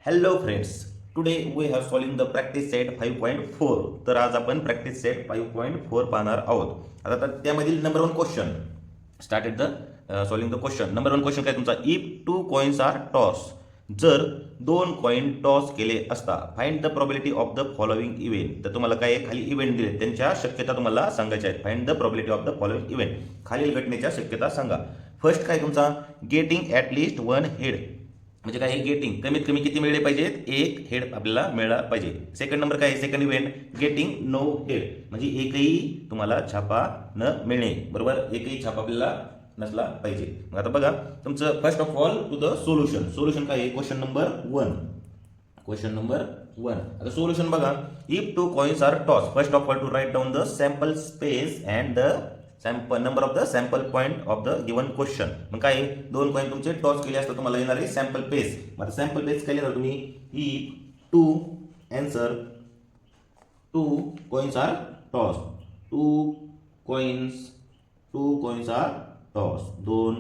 Hello friends, today we have solving the practice set 5.4. तर आज आपण प्रॅक्टिस सेट 5.4 पाहणार आहोत. आता त्यामधील number 1 question started the solving the question. Number 1 question काय तुमचा, इफ 2 कॉइन्स आर टॉस, जर 2 कॉइन टॉस केले असता, find the probability of the following event. तर तुम्हाला काय खाली इव्हेंट दिले, त्यांच्या शक्यता तुम्हाला सांगायच्या आहेत. Find the probability of the following event, खालील घटनेच्या शक्यता सांगा. फर्स्ट काय तुमचा, गेटिंग ॲट लिस्ट 1 हेड, म्हणजे काय, गेटिंग कमीत कमी किती मिळले पाहिजेत, 1 हेड आपल्याला मिळाला पाहिजे. सेकंड नंबर काय, second event getting no head, म्हणजे एकही तुम्हाला छापा न मिळणे. बरोबर, एकही छापा आपल्याला नसला पाहिजे. मग आता बघा तुमचं first of all to the solution. Solution काय आहे, क्वेश्चन नंबर 1. Question number 1. आता सोल्युशन बघा, if 2 coins are toss, first of all to write down the sample space and the sample number of the sample point of the given question. मग काय, 2 coin तुमचे toss केले असता तुम्हाला येणार आहे सॅम्पल पेस. मग सॅम्पल पेस काय लिहिणार तुम्ही, if 2 answer 2 coins are toss, 2 coins are toss, 2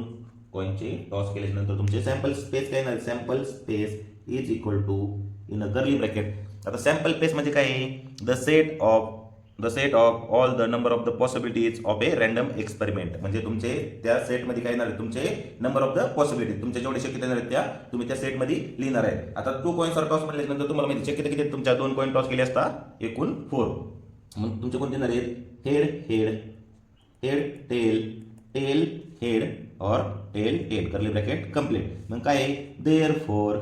कॉइनचे टॉस केल्याच्या नंतर तुमचे सॅम्पल स्पेस काय येणार, sample space is equal to in a curly bracket. आता सॅम्पल पेस म्हणजे काय, the set of all the number of the possibilities of a random experiment. म्हणजे तुमचे त्या सेटमध्ये काय येणार आहे, तुमचे नंबर ऑफ द पॉसिबिलिटी, तुमच्या जेवढे शक्यता येणार आहेत त्या तुम्ही त्या सेटमध्ये लिहिणार आहे. आता 2 कॉइन्स आर टॉस म्हटल्यानंतर तुम्हाला माहिती शक्यता किती, तुमच्या 2 कॉइन टॉस केले असता एकूण 4. मग तुमचे कोणते येणार आहेत, head head head tail tail head और tail tail, curly bracket complete. मग काय, therefore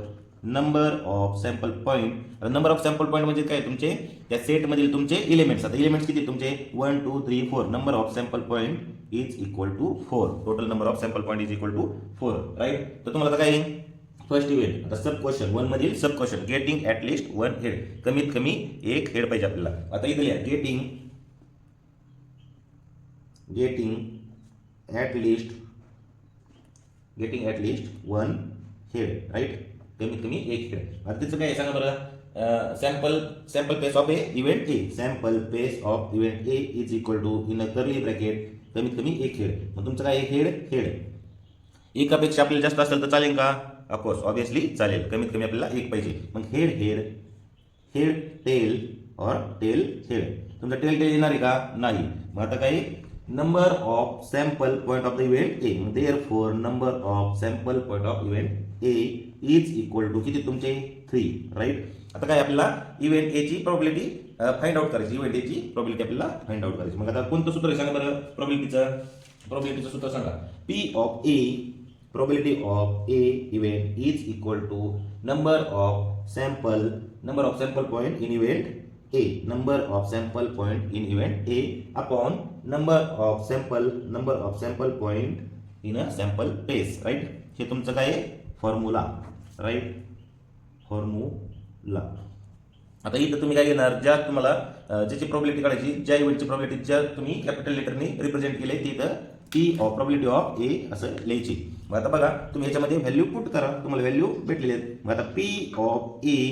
number of sample point. Number of sample point म्हणजे काय, तुमचे त्या सेटमधील तुमचे इलिमेंट्स. आता इलिमेंट्स किती तुमचे, 1 2 3 4. Number of sample point is equal to 4. Total number of sample point is equal to 4. Right. तर तुम्हाला काय, फर्स्ट इव्हेंट. आता सब क्वेश्चन 1 मधील sub question, getting at least 1 head, कमीत कमी 1 हेड पाहिजे आपल्याला. आता इथे लिहा, getting at least 1 head. Right, कमीत कमी 1 हेड. आता तिचं काय सांगा बरं, sample space of A event A, sample space of event A is equal to in a curly bracket कमीत कमी 1 हेड. मग तुमचं काय, हेड एकापेक्षा आपल्याला जास्त असेल तर चालेल का, ऑफकोर्स ऑब्विसली चालेल, कमीत कमी आपल्याला 1 पाहिजे. मग हेड टेल और टेल हेड. तुमचा टेल येणार आहे का, नाही. मग आता काय, number of sample point of the event A, therefore number of sample point of event A is equal to किती तुमचे 3. राईट. आता काय, आपल्याला इव्हेंट ए ची प्रोबॅबिलिटी फाइंड आउट करायची, इव्हेंट ए ची प्रोबॅबिलिटी आपल्याला फाइंड आउट करायची. मग आता कोणतं सूत्र आहे सांगा बरं, प्रोबॅबिलिटीचं सूत्र सांगा. P of A, probability of A event is equal to number of sample point in event A, number of sample point in event A upon number of sample point in a sample space. Right. हे तुमचं काय formula. Right, formula. आता इथं तुम्ही काय घेणार, ज्या तुम्हाला ज्याची प्रोबॅबिलिटी काढायची, ज्या इव्हेंटची प्रोबॅबिलिटी ज्या तुम्ही कॅपिटल लेटरने रिप्रेझेंट केले, तिथं पी ऑफ प्रोबॅबिलिटी ऑफ ए असं लिहायची. मग आता बघा तुम्ही याच्यामध्ये व्हॅल्यू पुट करा, तुम्हाला व्हॅल्यू भेटलेले आहेत. मग आता P of A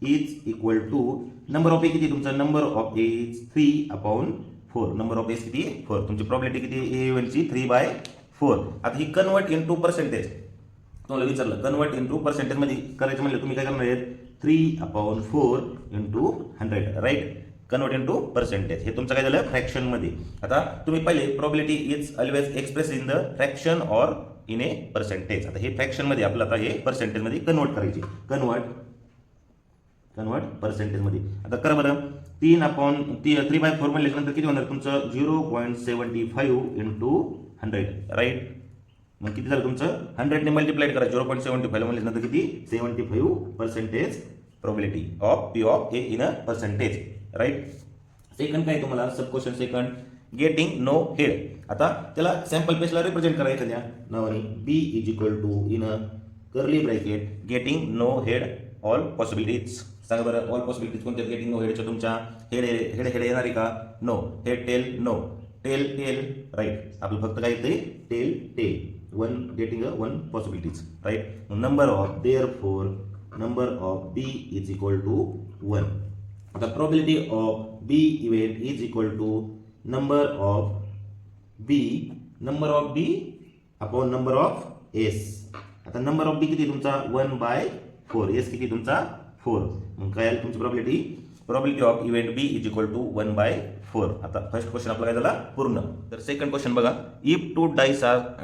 is equal to number of A किती, तुमचा number of A is 3 upon 4. Number of A किती, 4. तुमची प्रोबॅबिलिटी किती, ए इव्हेंटची 3/4. आता ही कन्वर्ट इन टू पर्सेंटेज तुम्हाला विचारलं, कन्वर्ट इंटू पर्सेंटेज मध्ये करायचं म्हणलं तुम्ही काय करणार आहेत, 3/4 into 100. Right, convert into percentage. हे तुमचं काय झालं, फ्रॅक्शन मध्ये. आता तुम्ही पहिले probability is always express in the fraction और इन ए पर्सेंटेज. आता हे फ्रॅक्शन मध्ये आपलं आता हे पर्सेंटेज मध्ये कन्वर्ट करायची, कन्वर्ट पर्सेंटेज मध्ये. आता करा बरं, 3/4 म्हणल्यानंतर किती होणार तुमचं, 0.75 इंटू 100. राईट. मग किती झालं तुमचं, 100 ने मल्टिप्लाइड करा 0.75 म्हणल्यानंतर किती, 75% probability of P of A in a percentage. Right. Second काय तुम्हाला, sub question second, getting no head. आता त्याला सॅम्पल पेसला रिप्रेझेंट करा एखाद्या नावाने, B is equal to in a curly bracket getting no head all possibilities. सांगा बरं, ऑल पॉसिबिलिटीज कोणत्या, गेटिंग नो हेडच्या तुमच्या हेड येणार आहे का, no. Head tail no, tail right. आपलं फक्त काय येते, tail 1 getting 1 possibilities. Right. Number of, therefore number of B is equal to 1. आता probability of B event is equal to number of B upon number of S. आता number of B किती तुमचा, 1/3. 4, S किती तुमचा 4. मग काय आली तुमची probability of event B is equal to 1/4. आता फर्स्ट क्वेश्चन आपला काय झाला पूर्ण. तर सेकंड क्वेश्चन बघा, if 2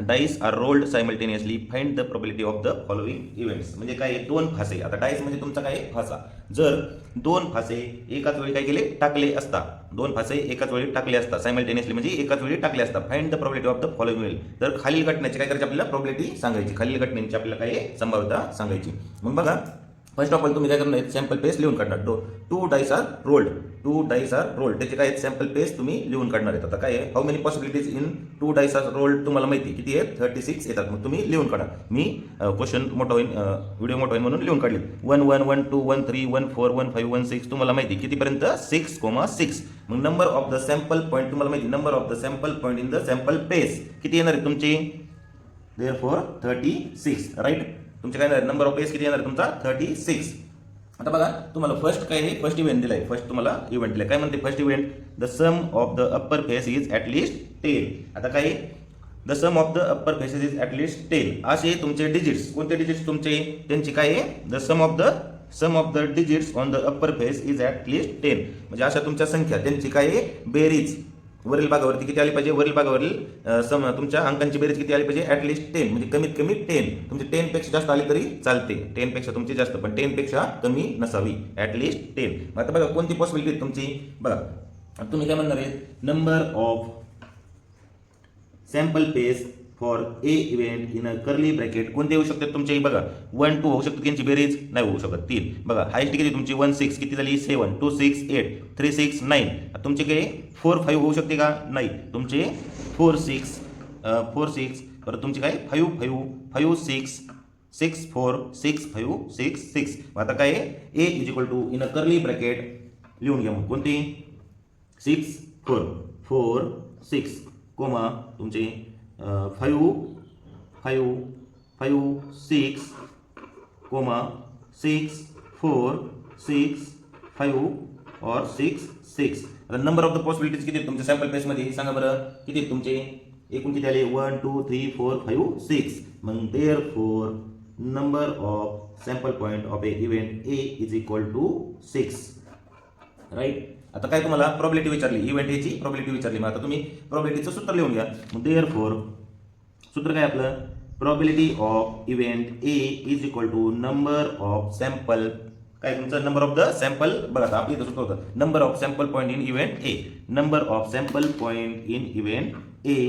dice are rolled simultaneously find the probability of the following events. म्हणजे काय 2 फासे. आता डाईस म्हणजे तुमचा काय फासा. जर 2 फासे एकाच वेळी काय केले टाकले असता, 2 फासे एकाच वेळी टाकले असता सायमल्टेनियसली म्हणजे एकाच वेळी टाकले असता, find the probability of the following event. तर खालील घटनेची काय करायची आपल्याला प्रोबॅबिलिटी सांगायची, खालील घटनेची आपल्याला काय संभाव्यता सांगायची. मग बघा फर्स्ट ऑफ ऑल तुम्ही काय करणार सॅम्पल पेस लिहून काढणार. 2 dice are rolled, 2 dice are rolled त्याचे काय सॅम्पल पेस तुम्ही लिहून काढणार आहेत. आता काय आहे how many possibilities in 2 dice are rolled तुम्हाला माहिती किती आहेत 36 येतात. मग तुम्ही लिहून काढा. मी क्वेश्चन मोठा होईल व्हिडिओ मोठा होईल म्हणून लिहून काढले. 1 1 1 2 1 3 1 4 1 5 1 6 तुम्हाला माहिती कितीपर्यंत 6,6. मग number of the sample point तुम्हाला माहिती number of the sample point in the sample space किती येणार आहे तुमची देअरफॉर 36 राईट. तुमचे काय येणार नंबर ऑफ पेस किती येणार तुमचा 36. आता बघा तुम्हाला फर्स्ट काय आहे फर्स्ट इव्हेंट दिलाय. फर्स्ट तुम्हाला इव्हेंट दिलाय काय म्हणते first event the sum of the upper face is at least 10. आता काय the sum of the upper faces is at least 10 असे तुमचे डिजिट्स. कोणते डिजिट्स तुमचे त्यांची काय आहे the sum of the digits on the upper face is at least 10. म्हणजे अशा तुमच्या संख्या त्यांची काय आहे बेरीज वरील भागावरती किती आली पाहिजे, वरील भागावरील तुमच्या अंकांची बेरीज किती आली पाहिजे ॲटलिस्ट 10. म्हणजे कमीत कमी 10. तुमची 10 पेक्षा जास्त आली तरी चालते. 10 पेक्षा तुमची जास्त पण 10 पेक्षा कमी नसावी ॲटलिस्ट 10. आता बघा कोणती पॉसिबिलिटी तुमची बघा तुम्ही काय म्हणणार आहे number of sample space for A event in a curly bracket कोणते होऊ शकतात तुमचे बघा 1 2 होऊ शकतात त्यांची बेरीज नाही होऊ शकत 3. बघा हायस्ट किती तुमची 1 6 किती झाली 7 2 6 8 3 6 9. तुमचे काय 4 5 होऊ शकते का नाही तुमचे 4 6 परत तुमचे काय 5 5 5 6 6 4 6 5 6 6. आता काय A is equal to in a curly bracket लिहून घ्या मग कोणती 6 4 4 6 कोमा तुमचे 5 5 5 6 कोमा 6 4 6 5 और 6 6. आता नंबर ऑफ द पॉसिबिलिटीज किती तुमच्या सॅम्पल पेस मध्ये सांगा बरं किती तुमचे एकूण किती आले 1 2 3 4 5 6. मग therefore number of sample point of A event A is equal to 6 right. आता काय तुम्हाला प्रॉबिलिटी विचारली इव्हेंट एची प्रॉबिलिटी विचारली. मग आता तुम्ही प्रॉबिलिटीचं सूत्र लिहून घ्या. मग देअरफॉर सूत्र काय आपलं probability of event A is equal to number of sample काय तुमचं नंबर ऑफ द सॅम्पल बघा आता आपली सूत्र होतं number of sample point in event A. Number of sample point in event A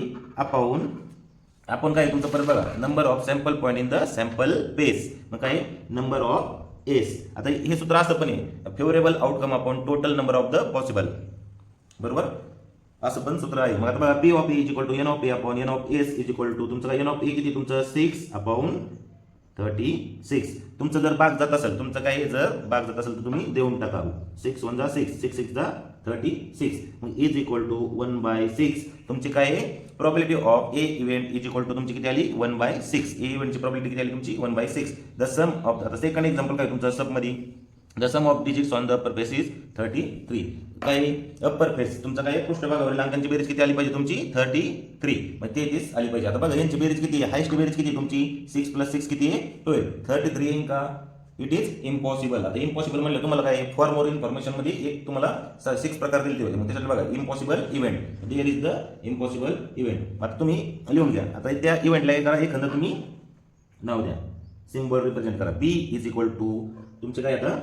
आपण काय तुमचं परत बघा number of sample point in the sample space. मग काय नंबर ऑफ एस. आता हे सूत्र असं पण आहे favourable outcome upon total number of the possible बरोबर असं पण सूत्र आहे. मग आता बघा P of A is equal to N of A upon N of S is equal to तुमचं काय एन ऑफ ए किती तुमचं 6 अपॉन 36. तुमचं जर भाग जात असेल तुमचं काय जर भाग जात असेल तर तुम्ही देऊन टाका 6 1 जा 6 6 6 जा 36. मग इज इक्वल टू 1/6. तुमची काय आहे probability of A event is equal to तुमची किती आली 1/6. ए इव्हेंटची प्रॉबिलिटी किती आली तुमची 1/6. द सम ऑफ आता सेकंड एक्झाम्पल काय तुमचं सब मध्ये the sum of digits on the upper face is 33. काय अप्पर फेस तुमचा काय पृष्ठभागावरील अंकांची बेरीज किती आली पाहिजे तुमची 33. मग 33 आली पाहिजे. आता बघा यांची बेरीज किती आहे हायस्ट बेरीज किती तुमची 6 + 6 किती आहे 12. 33 येईल का इट इज इम्पॉसिबल. आता इम्पॉसिबल म्हणलं तुम्हाला काय फॉर मोर इन्फॉर्मेशन मध्ये एक तुम्हाला 6 प्रकार दिले होते. मग त्याच्यात बघा impossible event there is the impossible event. आता तुम्ही लिहून घ्या. आता त्या इव्हेंटला करा एखादं तुम्ही नाव द्या सिम्बॉल रिप्रेझेंट करा. बी इज इक्वल टू तुमचे काय आता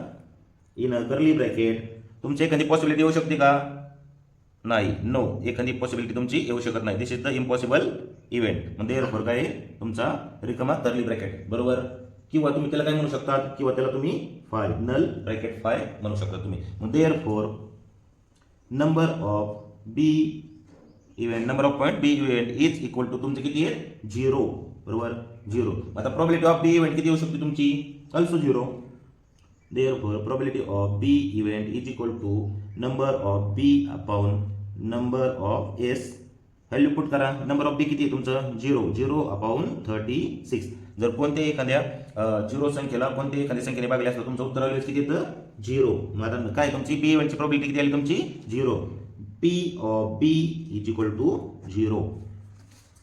इन अ कर्ली ब्रॅकेट तुमची एखादी पॉसिबिलिटी येऊ शकते का नाही नो एखादी पॉसिबिलिटी तुमची येऊ शकत नाही. दिस इज द इम्पॉसिबल इव्हेंट. मग देअरफॉर काय तुमचा रिकामा कर्ली ब्रॅकेट बरोबर. किंवा तुम्ही त्याला काय म्हणू शकतात किंवा त्याला तुम्ही फाय नल ब्रॅकेट फाय म्हणू शकता तुम्ही. मग therefore number of B event number of point B event is equal to तुमचे किती आहे 0 बरोबर 0. आता प्रॉबिलिटी ऑफ बी इव्हेंट किती येऊ शकते तुमची also 0. Therefore probability of B event is equal to number of B upon number of S. Value put करा. नंबर ऑफ बी किती आहे तुमचं 0 अपॉन 36. जर कोणत्याही एखाद्या 0 संख्येला कोणत्याही एखाद्या संख्येने भागले असतं तुमचं उत्तर आलं किती येतं 0. मग आता काय तुमची बी इव्हेंटची प्रॉबिलिटी किती आली तुमची 0. P of B is equal to 0.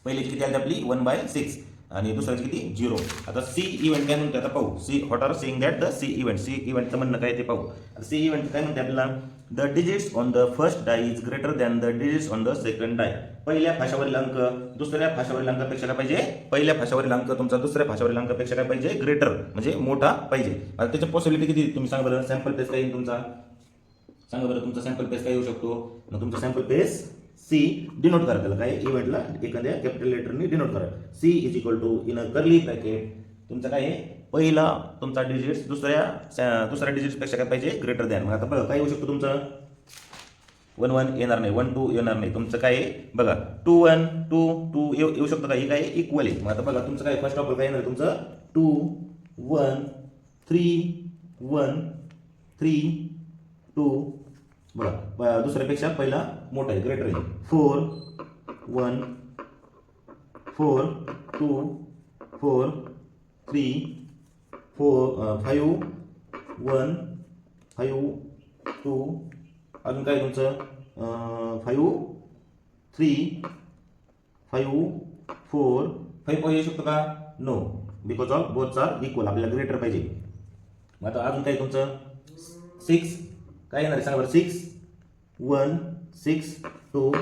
पहिल्याची किती आली आपली 1/6. आणि दुसऱ्याचं किती 0. आता सी इव्हेंट काय म्हणते आता पाहू. See what are saying that the C इव्हेंटचं म्हणणं काय ते पाहू. सी इव्हेंट काय म्हणते आपल्याला, the digits on the first die is greater than the digits on the second die. पहिल्या फाशावरील अंक दुसऱ्या फाशावरील अंकापेक्षा काय पाहिजे, पहिल्या फाशावरील अंक तुमचा दुसऱ्या फाशावरील अंकापेक्षा काय पाहिजे, ग्रेटर म्हणजे मोठा पाहिजे. आता त्याची पॉसिबिलिटी किती तुम्ही सांगा बरं. सॅम्पल पेस काय येईल तुमचा, सांगा बरं तुमचा सॅम्पल पेस काय येऊ शकतो. मग तुमचा सॅम्पल पेस सी डिनोट करा, त्याला काय इव्हेंटला एखाद्या कॅपिटल लेटरनी डिनोट करा. C is equal to in a curly bracket तुमचा काय आहे, पहिला तुमचा डिजिट्स दुसऱ्या डिजिट्सपेक्षा काय पाहिजे, ग्रेटर दॅन. मग आता बघा काय येऊ शकतो तुमचं, 1 1 येणार नाही, 1 2 येणार नाही. तुमचं काय आहे बघा 2 1 2 2 येऊ शकतं का, हे काय इक्वल आहे. मग आता बघा तुमचं काय फर्स्ट ऑफ ऑल काय येणार तुमचं 2 1 3 1 3 2. बघा दुसऱ्यापेक्षा पहिला मोठा आहे, ग्रेटर आहे. 4 1 4 2 4 3 4 5 1 5 2. अजून काय तुमचं 5 3 5 4 5 येऊ शकतो का, no, because of both are equal, आपल्याला ग्रेटर पाहिजे. मग आता अजून काय तुमचं 6 काय येणार आहे सांगा बरं. 6 1 6 2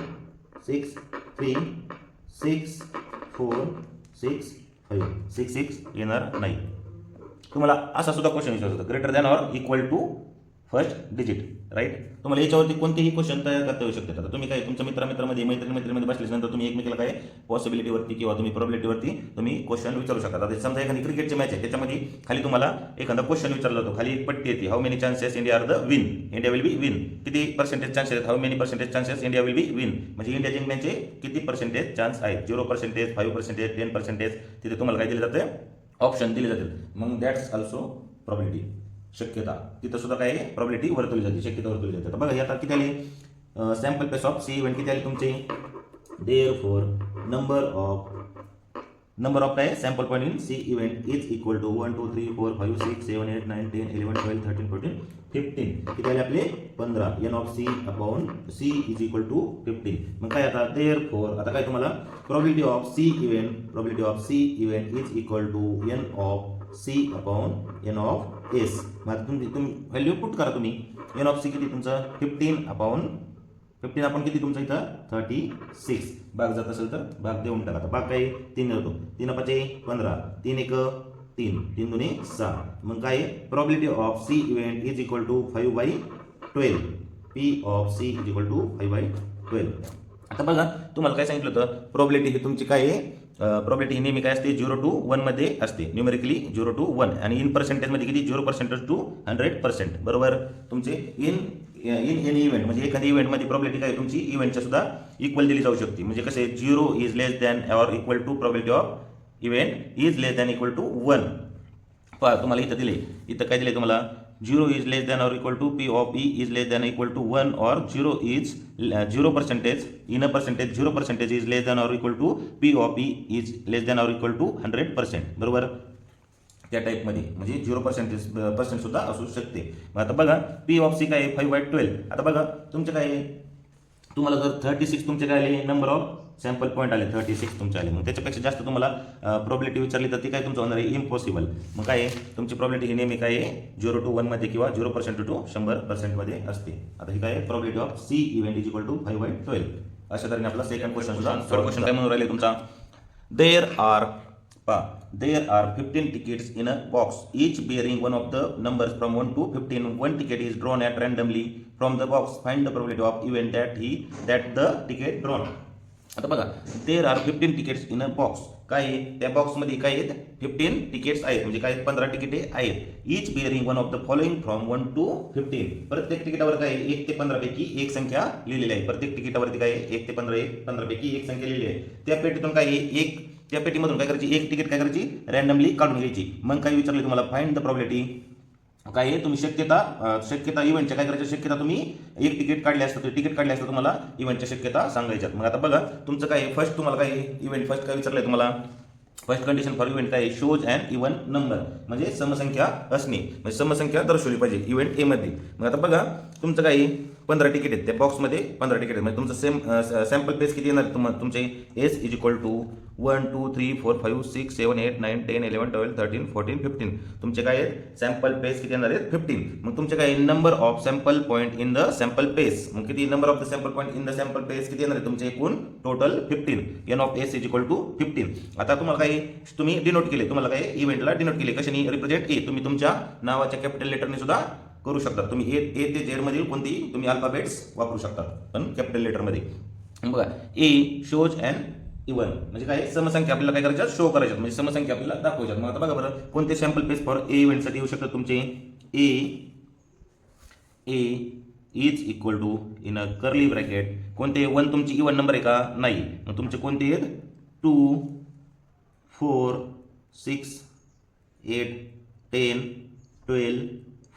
6 3 6 4 6 5 6 6 येणार नाही. तुम्हाला असा सुद्धा क्वेश्चन विचारतो, greater than or equal to first digit, right. तुम्हाला याच्यावरती कोणतेही क्वेश्चन तयार करता येऊ शकतात. आता तुम्ही काय तुमच्या मित्रांमध्ये मैत्रिणीमध्ये बसल्यानंतर तुम्ही एकमेकाला काय पॉसिबिलिटीवरती किंवा तुम्ही प्रोबॅबिलिटीवरती तुम्ही क्वेश्चन विचारू शकता. आता समजा एखादी क्रिकेटची मॅच आहे, त्याच्यामध्ये खाली तुम्हाला एखादा क्वेश्चन विचारला जातो, खाली एक पट्टी येते, how many chances India are the win, India will be win. किती पर्सेंटेज चान्सेस आहेत, how many percentage chances India will be win, म्हणजे इंडिया जिंकण्याचे किती पर्सेंटेज चान्स आहेत. 0%, 5%, 10%. तिथे तुम्हाला काय दिले जाते, ऑप्शन दिले जाते. मग दॅट्स ऑल्सो प्रॉबिलिटी, शक्यता. तिथं सुद्धा काय प्रॉबिलिटी वर्तवली जाते, शक्यता वर्तवली जाते. तर बघा हे आता किती आली, sample space of C event किती आली तुमची. देअरफॉर नंबर ऑफ काय sample point in C event is equal to 1 2 3 4 5 6 7 8 9 10 11 12 13 14 15. किती आले आपले 15. N of C upon C is equal to 15. मग काय आता देअरफॉर आता काय तुम्हाला probability of C event is equal to N of C upon N of S. मग तुम्ही व्हॅल्यू पुट करा तुम्ही. एन ऑफ सी किती तुमचं 15 अपॉन किती तुमचं इथं 36. भाग जात असेल तर भाग देऊन टाका. आता भाग काय 3 होतो, 3 5 15, 3 1 3, 3 2 6. मग काय probability of C event is equal to 5/12. P of C is equal to 5/12. आता बघा तुम्हाला काय सांगितलं होतं, प्रोबॅबिलिटी ही तुमची काय आहे, प्रोबॅबिलिटी ही नेहमी काय असते 0 to 1 मध्ये असते, न्यूमेरिकली 0 to 1. आणि इन पर्सेंटेजमध्ये किती 0% to 100%. बरोबर. तुमचे इन एनी इव्हेंट म्हणजे एखाद्या इव्हेंटमध्ये प्रोबॅबिलिटी काय तुमची इव्हेंटच्या सुद्धा इक्वल दिली जाऊ शकते. म्हणजे कसे 0 is less than or equal to probability of event is less than equal to 1. पहा तुम्हाला इथं दिले, इथं काय दिले तुम्हाला 0 is less than or equal to P of E is less than equal to 1 और 0% in a percentage 0% is less than or equal to P of E is less than or equal to 100%. बरोबर. त्या टाईपमध्ये म्हणजे 0% सुद्धा असू शकते. मग आता बघा पी ऑफ सी काय आहे 5/12. आता बघा तुमचे काय आहे, तुम्हाला जर 36 तुमचे काय आले, नंबर ऑफ सॅम्पल पॉईंट आले 36 तुमचे आले. मग त्याच्यापेक्षा जास्त तुम्हाला प्रोबॅबिलिटी विचारली तर ती काय तुमचं होणार आहे इम्पॉसिबल. मग काय आहे तुमची प्रोबॅबिलिटी ही नेहमी काय आहे 0 to 1 मध्ये किंवा 0% to 100% मध्ये असते. आता ही काय आहे probability of C event is equal to 5/12. अशा तऱ्हेने आपला सेकंड क्वेश्चन सुद्धा. थर्ड क्वेश्चन काय म्हणून राहिले तुमचा, there are 15 tickets in a box, each bearing one of the numbers from 1 to 15. One ticket is drawn at randomly from the box. Find the probability of event that the ticket drawn. आता बघा there are 15 tickets in a box. काय आहे त्या बॉक्समध्ये काय आहेत 15 tickets आहेत, म्हणजे काय 15 तिकिटे आहेत. each bearing one of the following from 1 to 15. प्रत्येक तिकिटावर काय 1 ते 15 पैकी एक संख्या लिहिलेली आहे. प्रत्येक तिकिटावरती काय 1 ते 15 पैकी एक संख्या लिहिली आहे. त्या पेटीतून काय त्या पेटीमधून काय करायची, एक तिकीट काय करायची रॅन्डमली काढून घ्यायची. मग काय विचारले तुम्हाला फाइंड द प्रोबॅबिलिटी. काय आहे तुम्ही शक्यता इव्हेंटच्या काय करायच्या, शक्यता तुम्ही एक तिकीट काढले असतं, तिकीट काढले असतं तुम्हाला इव्हेंटच्या शक्यता सांगायच्यात. मग आता बघा तुमचं काय फर्स्ट तुम्हाला काय इव्हेंट फर्स्ट काय विचारलंय तुम्हाला, फर्स्ट कंडिशन फॉर इव्हेंट काय शोज अँड इव्हन नंबर, म्हणजे समसंख्या असणे, म्हणजे समसंख्या दर्शवली पाहिजे इव्हेंट ए मध्ये. मग आता बघा तुमचं काय 15 तिकीट आहेत, त्या बॉक्समध्ये 15 तिकीट आहेत, म्हणजे तुमचं सॅम्पल पेस किती येणार तुमचे एस इज इक्वल टू 1 2 3 4 5 6 7 8 9 10 11 12 13 14 15. तुमचे काय आहेत सॅम्पल पेस किती येणार आहेत 15. मग तुमचे काय number of sample point in the sample space, मग किती number of the sample point in the sample space किती येणार आहे तुमचे एकूण total 15. N of S is equal to 15. आता तुम्हाला काय तुम्ही डिनोट केले, तुम्हाला काय इव्हेंटला डिनोट केले कशाने रिप्रेझेंट ए. तुम्ही तुमच्या नावाच्या कॅपिटल लेटरने सुद्धा करू शकता. तुम्ही ए ते झेड मधील कोणती तुम्ही अल्फाबेट्स वापरू शकता पण कॅपिटल लेटरमध्ये. बघा ए शोज अँड इवन म्हणजे काय समसंख्या आपल्याला काय करायच्या शो करायच्यात, म्हणजे समसंख्या आपल्याला दाखवायच्यात. मग आता बघा बरं कोणते सॅम्पल पेस फॉर ए इव्हेंटसाठी येऊ शकतात तुमचे A is equal to in a curly bracket कोणते 1 तुमची इवन नंबर आहे का नाही, मग तुमचे कोणते आहेत 2 4 6 8 10 12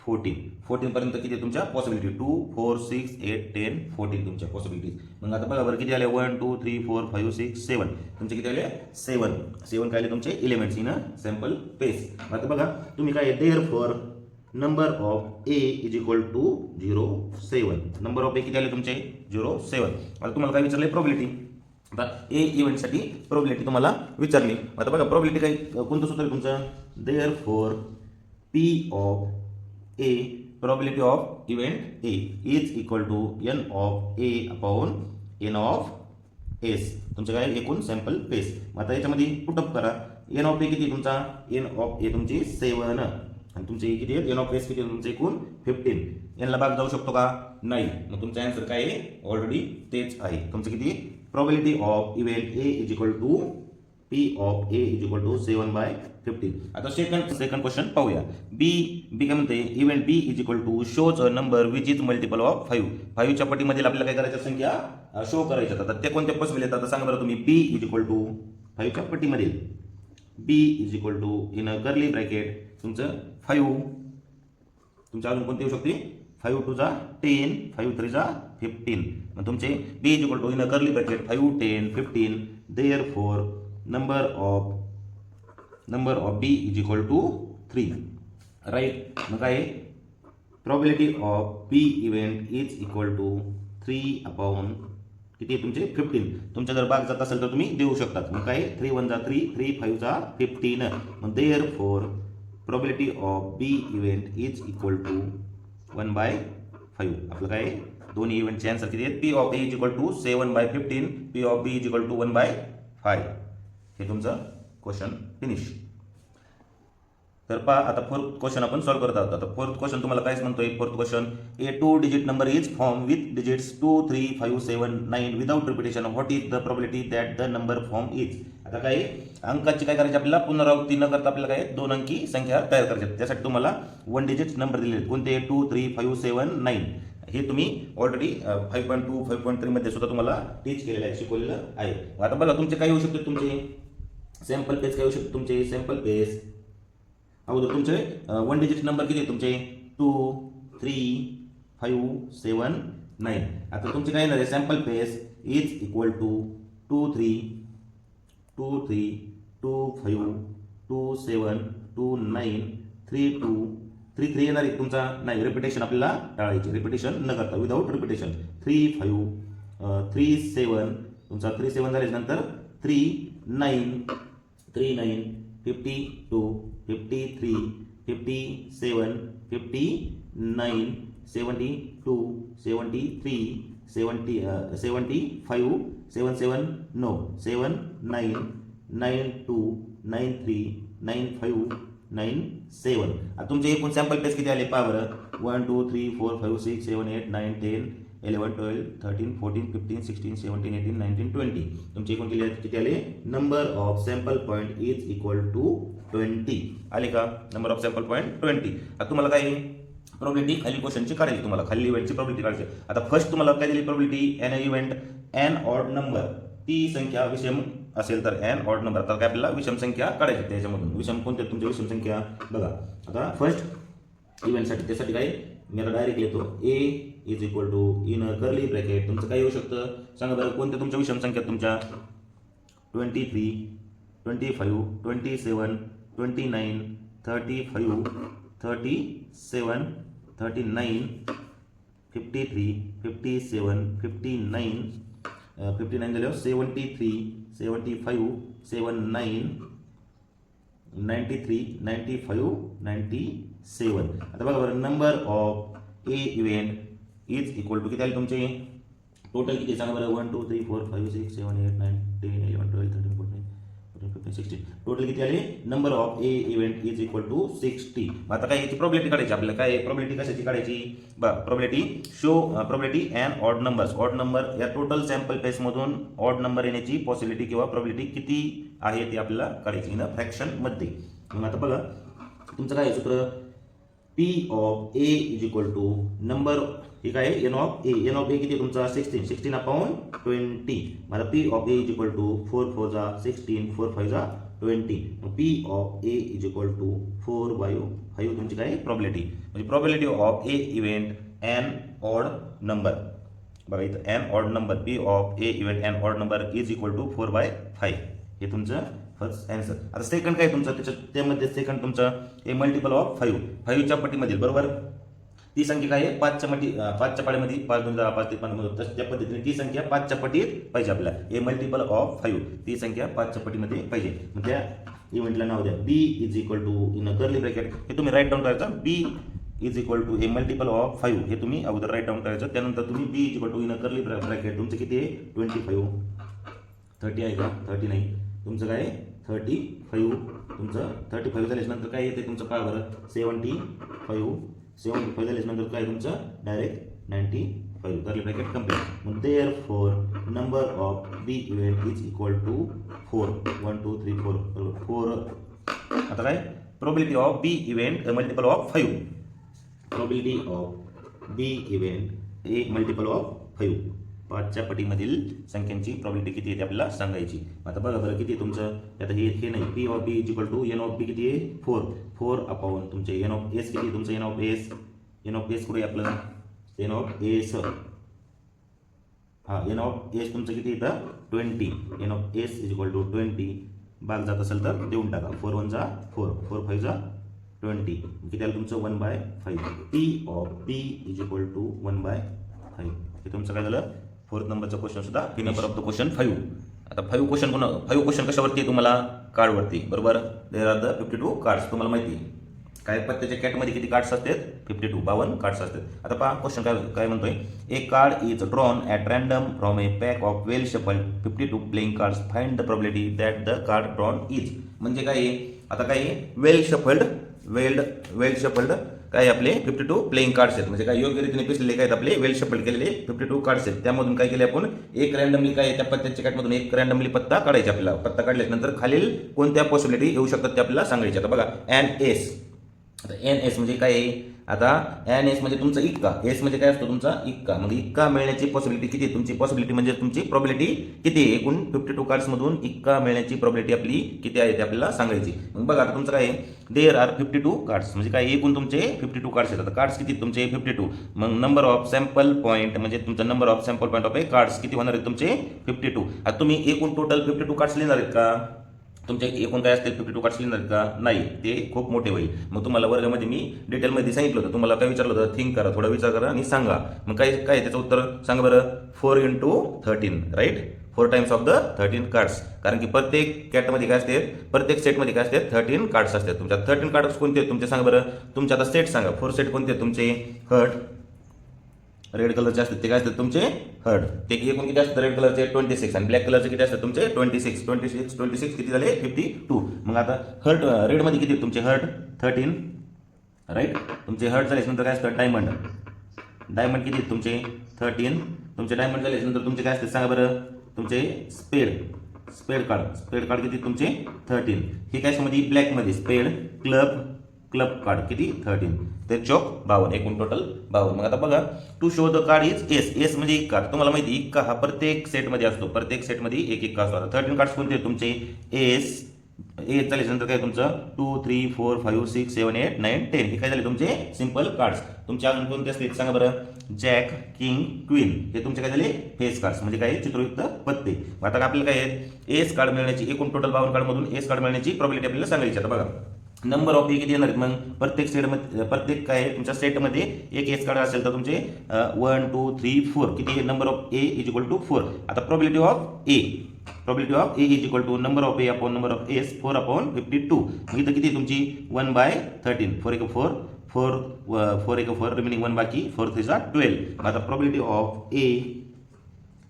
14 पर्यंत किती आहे तुमच्या पॉसिबिलिटी 2 4 6 8 10 14 तुमच्या पॉसिबिलिटीज. मग आता बघा बरं किती आले 1 2 3 4 5 6 7 तुमचे किती आले 7 काय आले तुमचे elements in a sample space. आता बघा तुम्ही काय therefore number of A is equal to 07. Number of A किती आले तुमचे 07. आता तुम्हाला काय विचारले प्रोबॅबिलिटी. आता ए इव्हेंटसाठी प्रोबॅबिलिटी तुम्हाला विचारली. आता बघा प्रोबॅबिलिटी काय कोणतं सूत्र आहे तुमचं therefore P of A probability of event A is equal to N of A upon N of S तुमचं काय एकूण सॅम्पल पेस. आता याच्यामध्ये पुटअप करा एन ऑफ ए किती तुमचा एन ऑफ ए तुमची 7 आणि तुमचे किती आहेत एन ऑफ एस किती तुमचे एकूण 15. यांना भाग जाऊ शकतो का नाही, मग तुमचा आन्सर काय आहे ऑलरेडी तेच आहे. तुमचं किती probability of event A is equal to P of A is equal to 7/15. आता सेकंड क्वेश्चन पाहूया. बी काय म्हणते event B is equal to shows a number which is multiple of 5. 5च्या पटीमधील आपल्याला काय करायच्या संख्या शो करायच्या. आता त्या कोणत्या पॉसिबल येतात सांगा बरं तुम्ही. बी इज इक्वल टू 5च्या पटीमधील B is equal to in a curly bracket तुमचं 5 तुमच्या अजून कोणती येऊ शकते 5 2 जा 10 5 3 जा 15. मग तुमचे B is equal to in a curly bracket 5 10 15 therefore number of B is equal to 3 right. मग काय probability of B event is equal to 3 upon किती आहे तुमचे 15. तुमच्या जर भाग जात असेल तर तुम्ही देऊ शकतात. मग काय 3 1 जा 3 3 5 जा 15. मग therefore probability of B event is equal to 1/5. आपलं काय दोन्ही इव्हेंटचे आन्सर किती आहेत P of A is equal to 7/15 P of B is equal to 1/5. हे तुमचं क्वेश्चन फिनिश. तर पहा आता फोर्थ क्वेश्चन आपण सॉल्व्ह करत आहोत. आता फोर्थ क्वेश्चन तुम्हाला कायच म्हणतोय fourth question A 2 digit number is form with digits 2 3 5 7 9 without repetition what is the probability that the number form is. आता काय अंकाची काय करायची आपल्याला पुनरावृत्ती न करता आपल्याला काय 2 अंकी संख्या तयार करायची. त्यासाठी तुम्हाला 1 डिजिट नंबर दिलेले आहेत कोणते 2 3 5 7 9. हे तुम्ही ऑलरेडी 5.2 5.3 मध्ये सुद्धा तुम्हाला टीच केलेलं आहे शिकवलेलं आहे. आता बघा तुमचे काय होऊ शकते तुमचे सॅम्पल पेज काय होऊ शकते तुमचे सॅम्पल पेज अगोदर तुमचे 1 डिजिट नंबर किती तुमचे 2 3 5 7 9. आता तुमचे काय येणार आहे sample space is equal to 2 3 2 3 2 5 2 7 2 9 3 2 3 3 येणार आहे तुमचा नाही रिपिटेशन आपल्याला टाळायची रिपिटेशन न करता विदाउट रिपिटेशन 3 5 3 7 तुमचा 3 7 झाल्यानंतर 3 9 3 9 52 53 57 59 72 73 75 77 no 7 9 92 93 95 97. आता तुमचे एकूण सॅम्पल पेज किती आले पहा बरं 1 2 3 4 5 6 7 8 9 10 11 12 13 14 15 16 17 18 19 20. तुमचे एकूण किती आले number of sample point is equal to 20 आले का नंबर ऑफ सॅम्पल पॉईंट 20. आता तुम्हाला काय प्रोबॅबिलिटी खाली क्वेश्चनची काढायची तुम्हाला खाली इव्हेंटची प्रोबॅबिलिटी काढायची. आता फर्स्ट तुम्हाला काय दिली probability an event an odd number ती संख्या विषम असेल तर एन ऑड नंबर. आता काय आपल्याला विषम संख्या काढायची त्याच्यामधून विषम कोणत्या तुमच्या विषम संख्या बघा. आता फर्स्ट इव्हेंटसाठी त्यासाठी काय मी आता डायरेक्ट येतो A is equal to in curly bracket तुमचं काय येऊ शकतं सांगा बरं कोणत्या तुमच्या विषम संख्या तुमच्या 23 25 27 29 35 37 39 53 57 59 59 झाल्यावर 73 75 79 93 95 97. आता बघा बरं, number of A event is equal to किती आले तुमचे टोटल किती सांगा बरं. 1 2 3 4 5 6 7 8 9 10 11 12 13 14 15 16 टोटल किती आले. Number of A event is equal to 60. आता काय याची प्रोबॅबिलिटी काढायची आपल्याला. काय प्रोबॅबिलिटी कशाची काढायची बघा. Probability show probability and odd numbers. Odd number या टोटल सॅम्पल पेसमधून ऑड नंबर येण्याची पॉसिबिलिटी किंवा प्रोबॅबिलिटी किती आहे ती आपल्याला काढायची इन फ्रॅक्शन मध्ये. मग आता बघा तुमचं काय सूत्र. P of A is equal to number हे काय N of A. N of A किती तुमचा 16 16 अपॉन 20. मला P of A is equal to 4 4 जा 16 4 5 जा 20. P of A is equal to 4 by 5 तुमची काय प्रोबॅबिलिटी. म्हणजे probability of A event and odd number. बघा इथं and odd number. P of A event and odd number is equal to 4 by 5 हे तुमचं first answer. आता second काय तुमचं त्यामध्ये सेकंड तुमचं हे मल्टिपल ऑफ 5 5च्या पटीमधील बरोबर. ती संख्या काय आहे 5च्या पाड्यामध्ये 5 2 10 5 ते 15 त्या पद्धतीने ती संख्या 5च्या पटीत पाहिजे आपल्याला. हे मल्टिपल ऑफ 5 ती संख्या 5च्या पटीमध्ये पाहिजे. मग त्या इव्हेंटला नाव द्या B is equal to in curly bracket. हे तुम्ही राईट डाऊन करायचं. बी इज इक्वल टू हे मल्टिपल ऑफ 5 हे तुम्ही अगोदर राईट डाऊन करायचं. त्यानंतर तुम्ही B is equal to in curly bracket तुमचं किती आहे 25 30 आहे का 30 नाही तुमचं काय 35. तुमचं 35 झाल्यानंतर काय येते तुमचं काय बरं 75 झाल्यानंतर काय तुमचं डायरेक्ट 95 कर्ली ब्रॅकेट कंप्लीट. मग therefore number of B event is equal to 4 1 2 3 4 4. आता काय probability of B event multiple of 5. Probability of B event A multiple of 5 5च्या पटीमधील संख्यांची प्रोबॅबिलिटी किती आहे आपल्याला सांगायची. आता बघा बरं किती तुमचं आता हे नाही. P of B is equal to N of B किती आहे 4 4 अपॉन तुमचे एन ऑफ एस किती तुमचं एन ऑफ एस कुठे आपलं एन ऑफ एस. हा एन ऑफ एस तुमचं किती येतं 20. N of S is equal to 20 भाग जात असेल तर देऊन टाका. 4 1 जा 4 4 5 जा 20 किती आलं तुमचं 1/5. P of B is equal to 1/5 हे तुमचं काय झालं. फोर्थ नंबरचा क्वेश्चन सुद्धा P number of the question 5. आता 5 क्वेश्चन कशावरती तुम्हाला कार्डवरती बरोबर. देर आर द 52 कार्ड्स तुम्हाला माहिती आहे. काय प्रत्येक कॅटमध्ये किती कार्ड्स असतात 52 कार्ड्स असतात. आता पहा क्वेश्चन काय म्हणतोय. A card is drawn at random from a pack of well shuffled 52 playing cards. Find the probability that the card drawn is. म्हणजे काय आता काय वेल शफल्ड काय आपले 52 प्लेइंग कार्ड्स आहेत. म्हणजे काय योग्य रीतीने पिसलेले काय आपले वेल शफल्ड केलेले 52 कार्ड्स आहेत. त्यामधून काय केले आपण एक रँडमली काय त्या पत्त्याच्या कॅटमधून एक रँडमली पत्ता काढायचा आपल्याला. पत्ता काढल्यानंतर खालील कोणत्या पॉसिबिलिटी येऊ शकतात ते आपल्याला सांगायचे. आता बघा एन एस. आता एन एस म्हणजे काय आहे. आता एन एस म्हणजे तुमचा इक्का. एस म्हणजे काय असतो तुमचा इक्का. म्हणजे इक्का मिळण्याची पॉसिबिलिटी किती आहे तुमची पॉसिबिलिटी म्हणजे तुमची प्रोबॅबिलिटी किती आहे. एकूण 52 कार्ड्समधून इक्का मिळण्याची प्रोबॅबिलिटी आपली किती आहे ते आपल्याला सांगायची. मग बघा आता तुमचं काय आहे देअर आर 52 कार्ड्स. म्हणजे काय एकूण तुमचे 52 कार्ड्स आहेत. आता कार्ड्स किती तुमचे 52. मग नंबर ऑफ सॅम्पल पॉईंट म्हणजे तुमचा number of sample point of A cards किती होणार आहेत तुमचे 52. आता तुम्ही एकूण टोटल 52 कार्ड्स लिहिणार आहेत का. तुमचे एकूण काय असतील 52 कार्ड्स लिहिणार का नाही ते खूप मोठे होईल. मग तुम्हाला वर्गामध्ये मी डिटेलमध्ये सांगितलं होतं. तुम्हाला काय विचारलं होतं थिंक करा थोडा विचार करा आणि सांगा. मग काय त्याचं उत्तर सांगा बरं 4 × 13 right 4 times of the 13 cards. कारण की प्रत्येक कॅटमध्ये काय असते प्रत्येक सेटमध्ये काय असते 13 कार्ड्स असतात. तुमच्या 13 कार्ड्स कोणते तुमचे सांगा बरं. तुमचे आता सेट सांगा 4 सेट कोणते तुमचे हर्ट रेड कलरचे असतात ते काय असतात तुमचे हर्ट. ते एकूण किती असतात रेड कलरचे 26 आणि ब्लॅक कलरचे किती असतात तुमचे 26 किती झाले 52. मग आता हर्ट रेडमध्ये किती तुमचे हर्ट 13 राईट. तुमचे हर्ट झाल्यानंतर काय असतं डायमंड किती तुमचे 13. तुमचे डायमंड झाल्यानंतर तुमचे काय असतात सांगा बरं तुमचे स्पेड कार्ड किती तुमचे 13. हे कॅशमध्ये ब्लॅकमध्ये स्पेड क्लब कार्ड किती 13 ते चौक 52 एकूण टोटल 52. मग आता बघा to show the card is ace म्हणजे इक्का. तुम्हाला माहिती इक्का हा प्रत्येक सेटमध्ये असतो. प्रत्येक सेटमध्ये एक इक्का असतो. 13 कार्ड्स कोणते तुमचे एस झाल्यानंतर काय तुमचं 2 3 4 5 6 7 8 9 10 हे काय झाले तुमचे सिंपल कार्ड्स. तुमचे अजून कोणते असतील सांगा बरं जॅक किंग क्वीन हे तुमचे काय झाले फेस कार्ड्स म्हणजे काय चित्रयुक्त पत्ते. आता आपल्याला काय आहे एस कार्ड मिळण्याची एकूण टोटल 52 कार्डमधून एस कार्ड मिळण्याची प्रोबॅबिलिटी आपल्याला सांगायची. आता बघा नंबर ऑफ ए किती येणार आहेत मग प्रत्येक सेटमध्ये प्रत्येक काय तुमच्या सेटमध्ये एक एस कार्ड असेल तर तुमचे 1 2 3 4 किती number of A is equal to 4. आता probability of A is equal to number of A upon number of S 4 upon 52. मग इथं किती तुमची 1/13 4 एक 4 4 एक 4 रिमेनिंग 1 बाकी 4 3 12. आता probability of A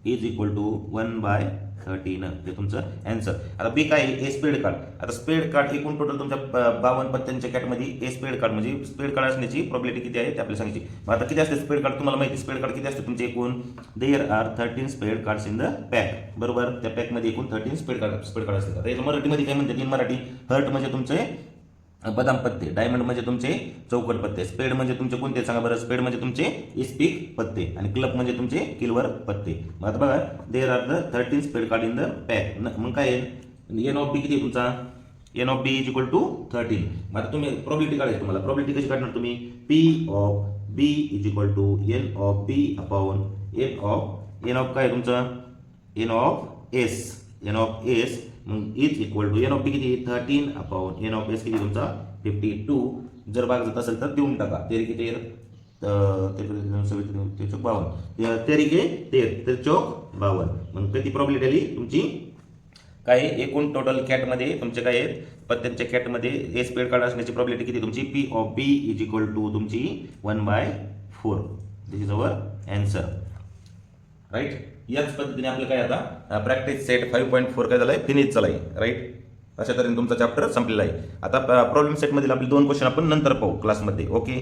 is equal to 1/13 हे तुमचं आन्सर. आता बी काय ए स्पेड कार्ड. आता स्पेड कार्ड एकूण टोटल तुमच्या 52 पत्त्यांच्या कॅटमध्ये ए स्पेड कार्ड म्हणजे स्पेड कार्ड असण्याची प्रोबॅबिलिटी किती आहे ते आपल्याला सांगायची. मग आता किती असते स्पेड कार्ड तुम्हाला माहिती स्पेड कार्ड किती असते तुमचे एकूण देअर आर 13 स्पेड कार्ड्स इन द पॅक. बरोबर त्या पॅकमध्ये एकूण 13 स्पेड कार्ड असतात. आता याचं मराठीमध्ये काय म्हणतात इन मराठी हर्ट म्हणजे तुमचे बदाम पत्ते, डायमंड म्हणजे तुमचे चौकट पत्ते, स्पेड म्हणजे तुमचे कोणते सांगा बरं. स्पेड म्हणजे तुमचे इस्पिक पत्ते आणि क्लब म्हणजे तुमचे किलवर पत्ते. मग आता बघा देअर आर द 13 स्पेड कार्ड इन द पॅक. मग काय एन ऑफ बी किती तुमचा N of B is equal to 13. मग आता तुम्ही प्रोबॅबिलिटी काढायची तुम्हाला. प्रोबॅबिलिटी कशी काढणार तुम्ही P of B is equal to N of B upon N of काय तुमचा एन ऑफ एस मग is equal to N of B किती 13 अपॉन एन ऑफ एस किती तुमचा 52. जर भाग जात असेल तर देऊन टाका. तेरी किती 52. मग किती प्रॉब्लिटी आली तुमची काय एकूण टोटल कॅटमध्ये तुमचे काय आहेत पत्त्यांच्या कॅटमध्ये ए स्पेड कार्ड असण्याची प्रॉब्लिटी किती तुमची P of B is equal to तुमची 1/4. This is our answer right. याच पद्धतीने आपलं काय आता प्रॅक्टिस सेट 5.4 काय झालाय फिनिश झालाय राईट. अशा तऱ्हेने तुमचा चॅप्टर संपलेला आहे. आता प्रॉब्लेम सेटमधील आपले 2 क्वेश्चन आपण नंतर पाहू क्लासमध्ये. ओके.